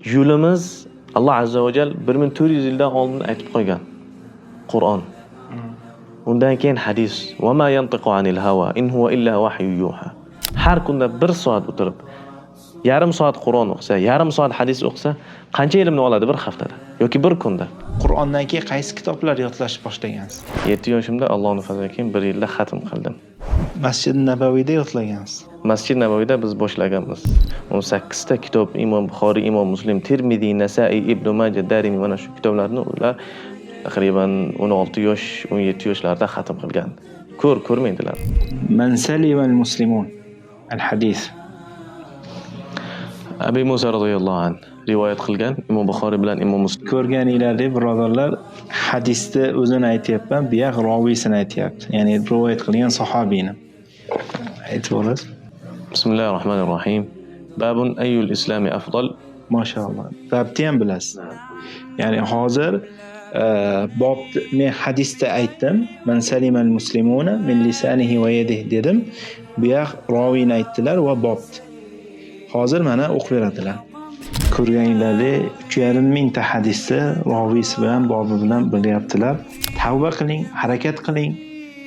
yo'limiz Alloh azza va jall 1400 yildan oldin aytib qo'ygan. Qur'on. Undan keyin hadis. Va ma yantiqu anil hawa in huwa illa wahyu yuha. Har kunda 1 soat o'tirib, yarim soat Qur'on o'qisa, yarim soat hadis o'qisa, qancha ilmni oladi bir haftada yoki bir kunda? Qur'ondan keyin qaysi kitoblar yodlashni boshlagansiz? 7 yoshimda Allohning fazlidan keyin 1 yilda xatm qildim. Masjid Nabaviyda yodlagansiz. Masjid Nabaviyda biz boshlaganmiz. 18 ta kitob Imom Buxoriy, Imom Muslim, Tirmiziy, Nasa'iy, Ibn Majah, Darimi mana shu kitoblarni ular taqriban 16 yosh, 17 yoshlarda xatm qilgan. Ko'rmaydilar. Man salimal muslimun. Al-hadis. Abi Musa radhiyallohu anhu rivoyat qilgan Imom Buxoriy bilan Imom Muslim. Ko'rganinglardek birodarlar, hadisda o'zini aytayapman, bu yoq roviysini aytayapti. Ya'ni rivoyat qilgan sahobiyni. Aytib olasiz. Bismillahirrohmanirrohim. Babun ayyul islami afdal. Mashalloh. Babni ham bilasiz. Ya'ni hozir bobni men hadisda aytdim. Man salimal muslimuna min lisanihi va yadihi dedim. Bu yoq roviyni aytdilar va bobni. Hozir mana o'qib beradilar. Ko'rganinglardek 3,5 mingta hadisni roviysi bilan, bobi bilan bilyaptilar. Tavba qiling, harakat qiling.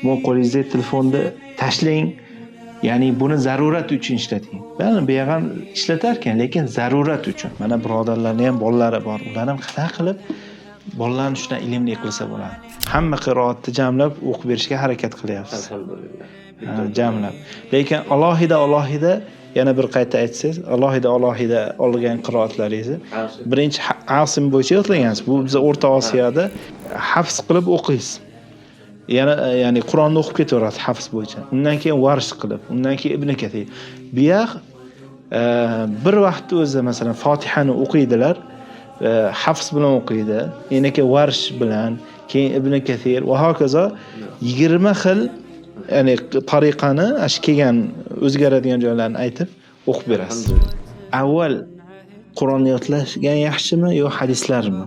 Bu qo'lingizdagi telefonni tashlang. Ya'ni buni zarurat uchun ishlating. Ben bu ham ishlatar ekan, lekin zarurat uchun. Mana birodarlarning ham bolalari bor. Ular ham qanday qilib bolalarni shunday ilmli qilsa bo'ladi. Hamma qiroatni jamlab o'qib berishga harakat qilyapsiz. Alhamdulillah. Jamlab. Lekin alohida yana bir qayta aytsangiz, alohida olgan qiroatlaringizni birinchi Asim bo'yicha yodlagansiz. Bu biz O'rta Osiyoda hafz qilib o'qiysiz. Ya'ni Qur'onni o'qib ketaverasiz hafz bo'yicha. Undan keyin Varsh qilib, undan keyin Ibn Kathir. Bu yoq bir vaqtda o'zi masalan Fatihani o'qiydilar, hafz bilan o'qiydi. Yana keyin Varsh bilan, keyin Ibn Kathir va hokazo 20 xil ya'ni tariqani ash kelgan o'zgaradigan joylarni aytib o'qib berasiz. Avval Qur'onni yodlashgan yaxshimi yo hadislarmi?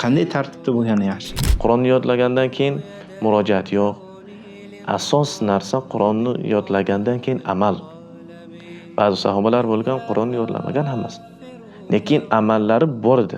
Qanday tartibda bo'lgani yaxshi? Qur'onni yodlagandan keyin murojaat yo'q. Asos narsa Qur'onni yodlagandan keyin amal. Ba'zi sahobalar bo'lgan Qur'onni yodlamagan hammasi. Lekin amallari bor edi.